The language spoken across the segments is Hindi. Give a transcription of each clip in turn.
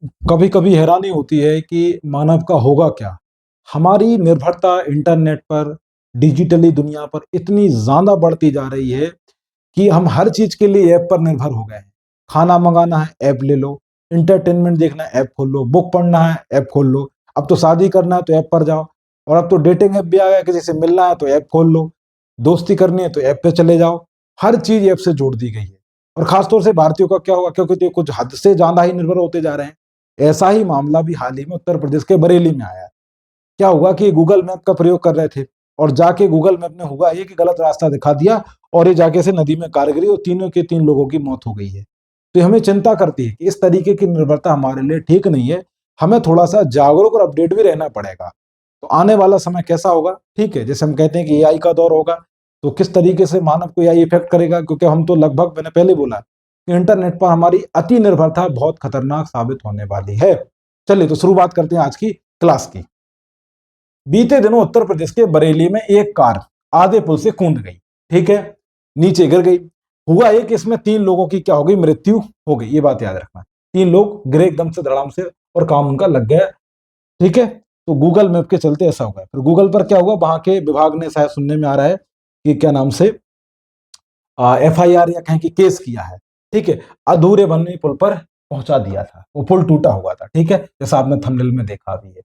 कभी कभी हैरानी होती है कि मानव का होगा क्या। हमारी निर्भरता इंटरनेट पर, डिजिटली दुनिया पर इतनी ज्यादा बढ़ती जा रही है कि हम हर चीज के लिए ऐप पर निर्भर हो गए हैं। खाना मंगाना है, ऐप ले लो। इंटरटेनमेंट देखना है, ऐप खोल लो। बुक पढ़ना है, ऐप खोल लो। अब तो शादी करना है तो ऐप पर जाओ। और अब तो डेटिंग ऐप भी आ गया, किसी से मिलना है तो ऐप खोल लो। दोस्ती करनी है तो ऐप पे चले जाओ। हर चीज ऐप से जोड़ दी गई है। और खासतौर से भारतीयों का क्या होगा, क्योंकि तो कुछ हद से ज्यादा ही निर्भर होते जा रहे हैं। ऐसा ही मामला भी हाल ही में उत्तर प्रदेश के बरेली में आया है। क्या हुआ कि गूगल मैप का प्रयोग कर रहे थे और जाके गूगल मैप ने हुआ ये कि गलत रास्ता दिखा दिया और ये जाके से नदी में कार गिरी और तीनों के तीन लोगों की मौत हो गई है। तो ये हमें चिंता करती है कि इस तरीके की निर्भरता हमारे लिए ठीक नहीं है। हमें थोड़ा सा जागरूक और अपडेट भी रहना पड़ेगा। तो आने वाला समय कैसा होगा, ठीक है, जैसे हम कहते हैं कि एआई का दौर होगा, तो किस तरीके से मानव को एआई इफेक्ट करेगा, क्योंकि हम तो लगभग, मैंने पहले बोला कि इंटरनेट पर हमारी अति निर्भरता बहुत खतरनाक साबित होने वाली है। चलिए तो शुरुआत करते हैं आज की क्लास की। बीते दिनों उत्तर प्रदेश के बरेली में एक कार आधे पुल से कूद गई। ठीक है, नीचे गिर गई। हुआ ये कि इसमें तीन लोगों की क्या हो गई, मृत्यु हो गई। ये बात याद रखना, तीन लोग गिरे एकदम से धड़ाम से और काम उनका लग गया। ठीक है, तो गूगल मैप के चलते ऐसा हुआ है। फिर गूगल पर क्या हुआ, वहां के विभाग ने, शायद सुनने में आ रहा है कि क्या नाम से एफआईआर या कहें कि केस किया है। ठीक है, अधूरे बने पुल पर पहुंचा दिया था, वो पुल टूटा हुआ था। ठीक है, जैसा आपने थंबनेल में देखा भी है।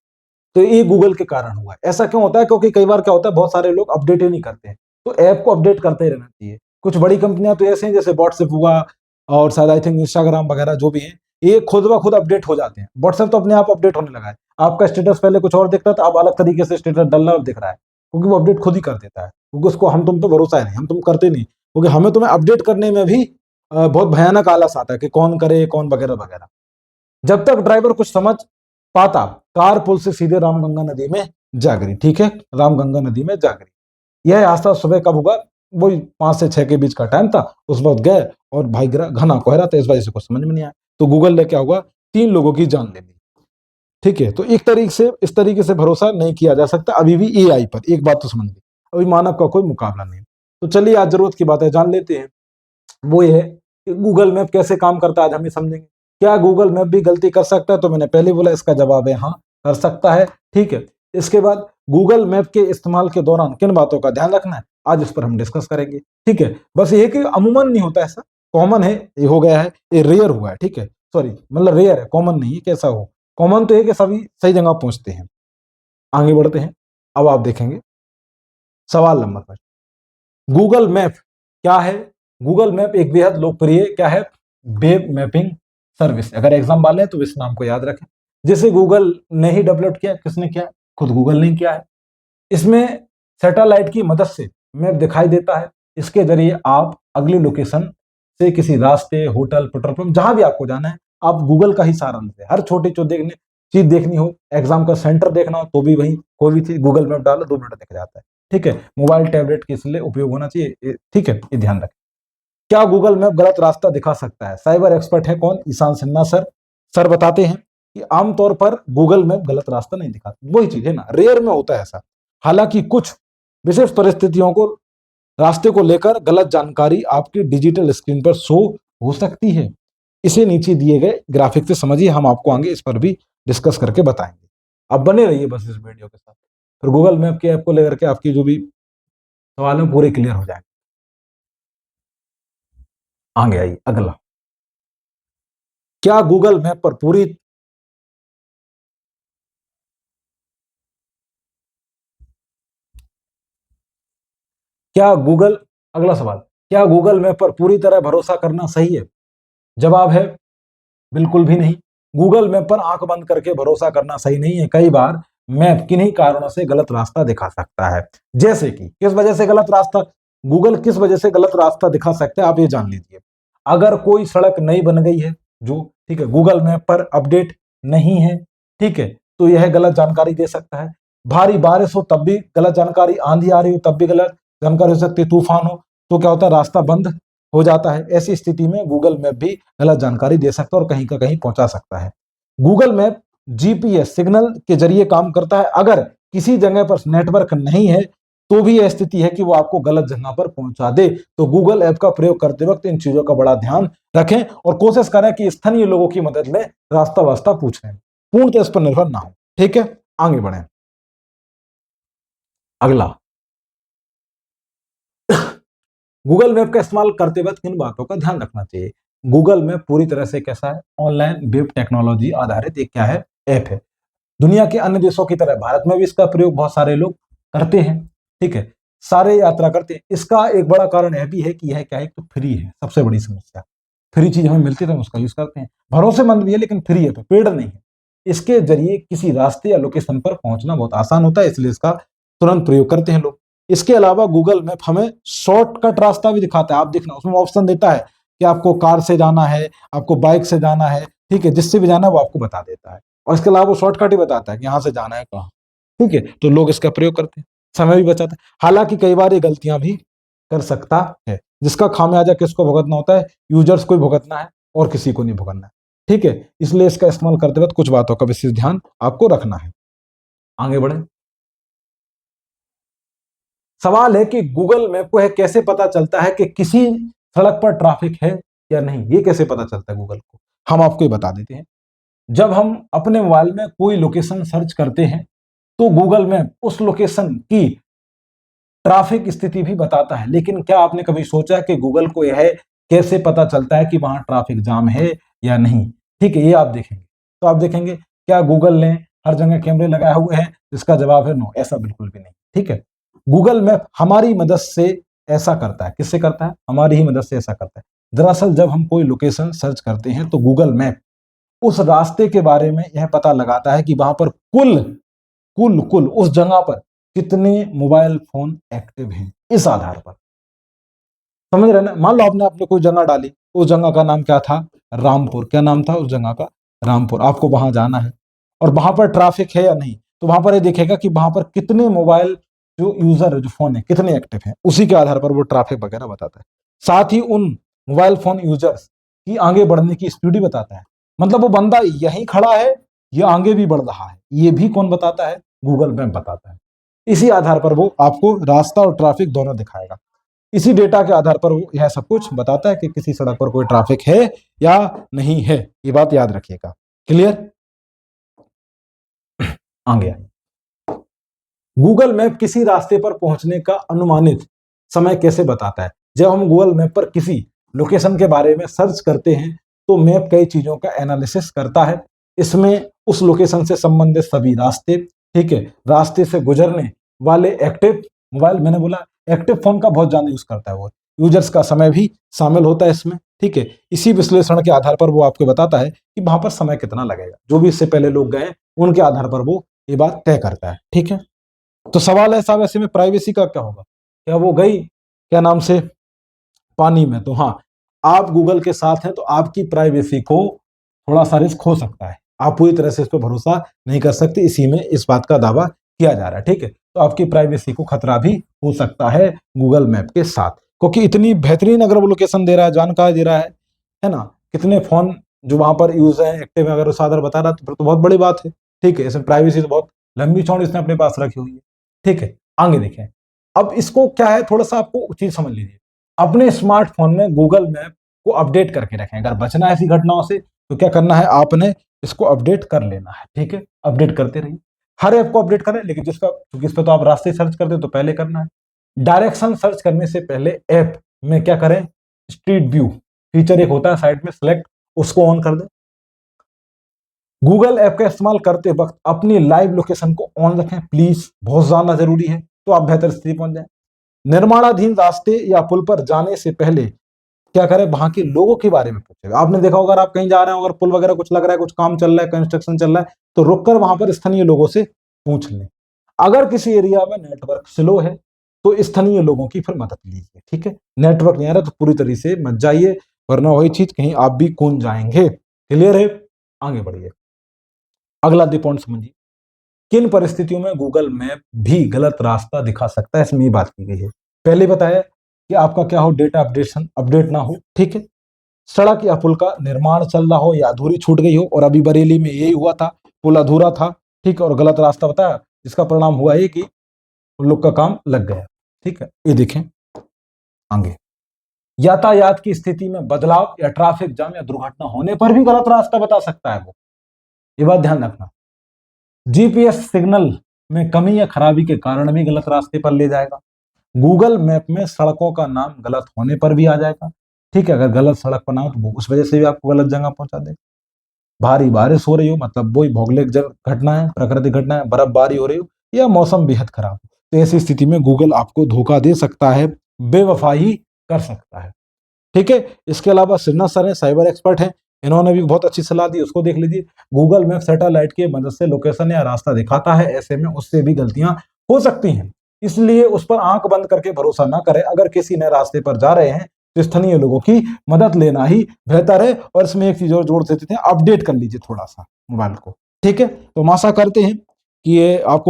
तो ये गूगल के कारण हुआ है। ऐसा क्यों होता है, क्योंकि कई बार क्या होता है, बहुत सारे लोग अपडेट ही नहीं करते हैं। तो ऐप को अपडेट करते ही रहना चाहिए। कुछ बड़ी कंपनियां तो ऐसे हैं, जैसे व्हाट्सएप हुआ और शायद आई थिंक इंस्टाग्राम वगैरह जो भी है, ये खुद ब खुद अपडेट हो जाते हैं। व्हाट्सएप तो अपने आप अपडेट होने लगा है। आपका स्टेटस पहले कुछ और दिखता था, अब अलग तरीके से स्टेटस डल रहा है, दिख रहा है, क्योंकि वो अपडेट खुद ही कर देता है। क्योंकि उसको हम तुम पे भरोसा है नहीं, हम तुम करते नहीं, क्योंकि हमें तुम्हें अपडेट करने में भी बहुत भयानक आलस आता है कि कौन करे, कौन वगैरह वगैरह। जब तक ड्राइवर कुछ समझ पाता, कार पुल से सीधे रामगंगा नदी में जा गिरी। ठीक है, रामगंगा नदी में जा गिरी। यह हादसा सुबह कब हुआ, वही 5 से 6 के बीच का टाइम था। उस वक्त गए और भाई गिरा, घना कोहरा था, इस वजह से कुछ समझ में नहीं आया। तो गूगल ने क्या हुआ, 3 लोगों की जान ले ली। ठीक है, तो एक तरीके से, इस तरीके से भरोसा नहीं किया जा सकता अभी भी एआई पर। एक बात तो समझ ली, अभी मानव का कोई मुकाबला नहीं। तो चलिए आज जरूरत की बात है, जान लेते हैं। वो ये है कि गूगल मैप कैसे काम करता है, आज हम ये समझेंगे। क्या गूगल मैप भी गलती कर सकता है, तो मैंने पहले बोला इसका जवाब है हाँ, कर सकता है। ठीक है, इसके बाद गूगल मैप के इस्तेमाल के दौरान किन बातों का ध्यान रखना है, आज इस पर हम डिस्कस करेंगे। ठीक है, बस ये कि अमूमन नहीं होता ऐसा, कॉमन है, ये हो गया है, ये रेयर हुआ है। ठीक है, सॉरी, मतलब रेयर है, कॉमन नहीं है। कैसा हो, कॉमन तो है कि सभी सही जगह पहुंचते हैं। आगे बढ़ते हैं, अब आप देखेंगे सवाल नंबर पर। गूगल मैप क्या है। गूगल मैप एक बेहद लोकप्रिय क्या है, वेब मैपिंग सर्विस। अगर एग्जाम वाले हैं तो इस नाम को याद रखें। जिसे गूगल ने ही डेवलप किया, किसने किया, खुद गूगल ने किया है। इसमें सैटेलाइट की मदद से मैप दिखाई देता है। इसके जरिए आप अगली लोकेशन से किसी रास्ते, होटल, पेट्रोल पंप, जहां भी आपको जाना है, आप गूगल का ही सहारा लेते हैं। हर छोटी छोटी चीज देखनी हो, एग्जाम का सेंटर देखना हो, तो भी वही कोई भी चीज गूगल मैप डालो, 2 मिनट दिख जाता है। ठीक है, मोबाइल टैबलेट के इसलिए उपयोग होना चाहिए। ठीक है, ये ध्यान रखें। क्या गूगल मैप गलत रास्ता दिखा सकता है, साइबर एक्सपर्ट है कौन, ईशान सिन्हा सर। सर बताते हैं कि आमतौर पर गूगल मैप गलत रास्ता नहीं दिखाता। वही चीज है ना, रेयर में होता है ऐसा। हालांकि कुछ विशेष परिस्थितियों को, रास्ते को लेकर गलत जानकारी आपकी डिजिटल स्क्रीन पर शो हो सकती है। इसे नीचे दिए गए ग्राफिक से समझिए, हम आपको आगे इस पर भी डिस्कस करके बताएंगे। आप बने रहिए बस इस वीडियो के साथ, फिर गूगल मैप के ऐप को लेकर के आपकी जो भी सवाल है पूरे क्लियर हो जाएंगे। आगे आइए अगला। क्या गूगल मैप पर पूरी क्या गूगल अगला सवाल, क्या गूगल मैप पर पूरी तरह भरोसा करना सही है। जवाब है बिल्कुल भी नहीं। गूगल मैप पर आंख बंद करके भरोसा करना सही नहीं है। कई बार मैप किन्हीं कारणों से गलत रास्ता दिखा सकता है। जैसे कि किस वजह से गलत रास्ता, गूगल किस वजह से गलत रास्ता दिखा सकता है, आप ये जान लीजिए। अगर कोई सड़क नई बन गई है जो, ठीक है, गूगल मैप पर अपडेट नहीं है, ठीक है, तो यह गलत जानकारी दे सकता है। भारी बारिश हो तब भी गलत जानकारी, आंधी आ रही हो तब भी गलत जानकारी हो सकती है, तूफान हो तो क्या होता है, रास्ता बंद हो जाता है। ऐसी स्थिति में गूगल मैप भी गलत जानकारी दे सकता है और कहीं का कहीं पहुंचा सकता है। गूगल मैप जीपीएस सिग्नल के जरिए काम करता है। अगर किसी जगह पर नेटवर्क नहीं है तो भी यह स्थिति है कि वो आपको गलत जगह पर पहुंचा दे। तो गूगल ऐप का प्रयोग करते वक्त इन चीजों का बड़ा ध्यान रखें और कोशिश करें कि स्थानीय लोगों की मदद लें, रास्ता वास्ता पूछें, पूर्णतः इस पर निर्भर ना हो। ठीक है, आगे बढ़े। अगला, गूगल मैप का इस्तेमाल करते वक्त किन बातों का ध्यान रखना चाहिए। गूगल मैप पूरी तरह से कैसा है, ऑनलाइन वेब टेक्नोलॉजी आधारित एक क्या है, ऐप है। दुनिया के अन्य देशों की तरह भारत में भी इसका प्रयोग बहुत सारे लोग करते हैं। ठीक है, सारे यात्रा करते हैं। इसका एक बड़ा कारण यह भी है कि यह क्या है, तो फ्री है। सबसे बड़ी समस्या, फ्री चीज हमें मिलती है तो हम उसका यूज करते हैं। भरोसेमंद भी है लेकिन फ्री है, तो पेड नहीं है। इसके जरिए किसी रास्ते या लोकेशन पर पहुंचना बहुत आसान होता है, इसलिए इसका तुरंत प्रयोग करते हैं लोग। इसके अलावा गूगल मैप हमें शॉर्टकट रास्ता भी दिखाता है। आप देखना, उसमें ऑप्शन देता है कि आपको कार से जाना है, आपको बाइक से जाना है, ठीक है, जिससे भी जाना है वो आपको बता देता है। और इसके अलावा वो शॉर्टकट ही बताता है कि यहाँ से जाना है कहाँ। ठीक है, तो लोग इसका प्रयोग करते हैं, समय भी बचाता है। हालांकि कई बार ये गलतियां भी कर सकता है, जिसका खामियाजा किसको भुगतना होता है, यूजर्स को ही भुगतना है और किसी को नहीं भुगतना है। ठीक है, इसलिए इसका इस्तेमाल करते वक्त कुछ बातों का विशेष ध्यान आपको रखना है। आगे बढ़े। सवाल है कि गूगल मैप को है कैसे पता चलता है कि किसी सड़क पर ट्रैफिक है या नहीं। ये कैसे पता चलता है गूगल को, हम आपको ये बता देते हैं। जब हम अपने मोबाइल में कोई लोकेशन सर्च करते हैं तो गूगल मैप उस लोकेशन की ट्रैफिक स्थिति भी बताता है। लेकिन क्या आपने कभी सोचा कि गूगल को यह कैसे पता चलता है कि वहां ट्रैफिक जाम है या नहीं। ठीक है, ये आप देखेंगे। तो आप देखेंगे क्या गूगल ने हर जगह कैमरे लगाए हुए हैं, इसका जवाब है नो, ऐसा बिल्कुल भी नहीं। ठीक है, गूगल मैप हमारी मदद से ऐसा करता है। किससे करता है, हमारी ही मदद से ऐसा करता है। दरअसल जब हम कोई लोकेशन सर्च करते हैं तो गूगल मैप उस रास्ते के बारे में यह पता लगाता है कि वहां पर कुल कुल कुल उस जगह पर कितने मोबाइल फोन एक्टिव हैं। इस आधार पर, समझ रहे ना। मान लो आपने आपने कोई जगह डाली, उस जगह का नाम क्या था, रामपुर। क्या नाम था उस जगह का, रामपुर। आपको वहां जाना है और वहां पर ट्रैफिक है या नहीं, तो वहां पर ये देखेगा कि वहां पर कितने मोबाइल जो यूजर है, जो फोन है, कितने एक्टिव हैं। उसी के आधार पर वो ट्रैफिक वगैरह बताता है। साथ ही उन मोबाइल फोन यूजर्स की आगे बढ़ने की स्पीड भी बताता है। मतलब वो बंदा यहीं खड़ा है या आगे भी बढ़ रहा है, ये भी कौन बताता है, गूगल मैप बताता है। इसी आधार पर वो आपको रास्ता और ट्रैफिक दोनों दिखाएगा। इसी डेटा के आधार पर वो यह सब कुछ बताता है कि किसी सड़क पर कोई ट्रैफिक है या नहीं है। ये बात याद रखिएगा। क्लियर, आ गया। गूगल मैप किसी रास्ते पर पहुंचने का अनुमानित समय कैसे बताता है। जब हम गूगल मैप पर किसी लोकेशन के बारे में सर्च करते हैं तो मैप कई चीजों का एनालिसिस करता है। इसमें उस लोकेशन से संबंधित सभी रास्ते, ठीक है, रास्ते से गुजरने वाले एक्टिव मोबाइल, मैंने बोला एक्टिव फोन का बहुत ज्यादा यूज करता है वो, यूजर्स का समय भी शामिल होता है इसमें। ठीक है, इसी विश्लेषण के आधार पर वो आपको बताता है कि वहां पर समय कितना लगेगा। जो भी इससे पहले लोग गए उनके आधार पर वो ये बात तय करता है। ठीक है, तो सवाल है साहब ऐसे में प्राइवेसी का क्या होगा। क्या वो गई, क्या नाम से, पानी में, तो हाँ, आप गूगल के साथ हैं तो आपकी प्राइवेसी को थोड़ा सा रिस्क हो सकता है। आप पूरी तरह से इस पर भरोसा नहीं कर सकते, इसी में इस बात का दावा किया जा रहा है। ठीक है, तो आपकी प्राइवेसी को खतरा भी हो सकता है गूगल मैप के साथ, क्योंकि इतनी बेहतरीन अगर वो लोकेशन दे रहा है, जानकारी दे रहा है ना, कितने फोन जो वहां पर यूज है, एक्टिव है, अगर उस आधार बता रहा है तो फिर तो बहुत बड़ी बात है। ठीक है, इसमें प्राइवेसी तो बहुत लंबी चौड़ी इसने अपने पास रखी हुई है। ठीक है, आगे देखें। अब इसको क्या है, थोड़ा सा आपको चीज समझ लीजिए। अपने स्मार्टफोन में गूगल मैप को अपडेट करके रखें। अगर बचना है ऐसी घटनाओं से तो क्या करना है, आपने इसको अपडेट कर लेना है। ठीक है, अपडेट करते रहिए, हर ऐप को अपडेट करें। लेकिन जिसका, क्योंकि इस पर तो आप रास्ते सर्च करते हो तो पहले करना है। डायरेक्शन सर्च करने से पहले ऐप में क्या करें, स्ट्रीट व्यू फीचर एक होता है साइड में सेलेक्ट, उसको ऑन कर दें। गूगल ऐप का इस्तेमाल करते वक्त अपनी लाइव लोकेशन को ऑन रखें प्लीज, बहुत ज्यादा जरूरी है, तो आप बेहतर स्थिति पहुंच जाए। निर्माणाधीन रास्ते या पुल पर जाने से पहले क्या करें, वहां के लोगों के बारे में पूछे। आपने देखा होगा, अगर आप कहीं जा रहे हो, अगर पुल वगैरह कुछ लग रहा है, कुछ काम चल रहा है, कंस्ट्रक्शन चल रहा है, तो रुककर वहां पर स्थानीय लोगों से पूछ लें। अगर किसी एरिया में नेटवर्क स्लो है तो स्थानीय लोगों की फिर मदद लीजिए। ठीक है, नेटवर्क नहीं आ रहा तो पूरी तरीके से मत जाइए, वरना वही चीज कहीं आप भी कौन जाएंगे। क्लियर है, आगे बढ़िए। अगला दी पॉइंट समझिए, किन परिस्थितियों में गूगल मैप भी गलत रास्ता दिखा सकता है, इसमें ये बात की गई है। पहले बताया कि आपका क्या हो, डेटा अपडेट ना हो। ठीक है, सड़क या पुल का निर्माण चल रहा हो या अधूरी छूट गई हो, और अभी बरेली में यही हुआ था, पुल अधूरा था। ठीक, और गलत रास्ता बताया, जिसका परिणाम हुआ है कि उन लोग का काम लग गया। ठीक है, ये देखें आगे, यातायात की स्थिति में बदलाव या ट्रैफिक जाम या दुर्घटना होने पर भी गलत रास्ता बता सकता है वो, ये बात ध्यान रखना। जीपीएस सिग्नल में कमी या खराबी के कारण भी गलत रास्ते पर ले जाएगा। गूगल मैप में सड़कों का नाम गलत होने पर भी आ जाएगा। ठीक है, अगर गलत सड़क पर ना हो तो वो उस वजह से भी आपको गलत जगह पहुंचा देगा। भारी बारिश हो रही हो, मतलब वही भौगोलिक घटना है, प्राकृतिक घटना है, बर्फबारी हो रही हो या मौसम बेहद खराब हो, तो ऐसी स्थिति में गूगल आपको धोखा दे सकता है, बेवफाई कर सकता है। ठीक है, इसके अलावा श्रीनाथ सर है, साइबर एक्सपर्ट हैं, इन्होंने भी बहुत अच्छी सलाह दी, उसको देख लीजिए। गूगल मैप सैटेलाइट की मदद से लोकेशन या रास्ता दिखाता है, ऐसे में उससे भी गलतियां हो सकती हैं, इसलिए उस पर आंख बंद करके भरोसा ना करें। अगर किसी नए रास्ते पर जा रहे हैं तो स्थानीय लोगों की मदद लेना ही बेहतर है। और इसमें एक चीज और जोड़ देते थे, अपडेट कर लीजिए थोड़ा सा मोबाइल को। ठीक है, तो हम आशा करते हैं कि ये आपको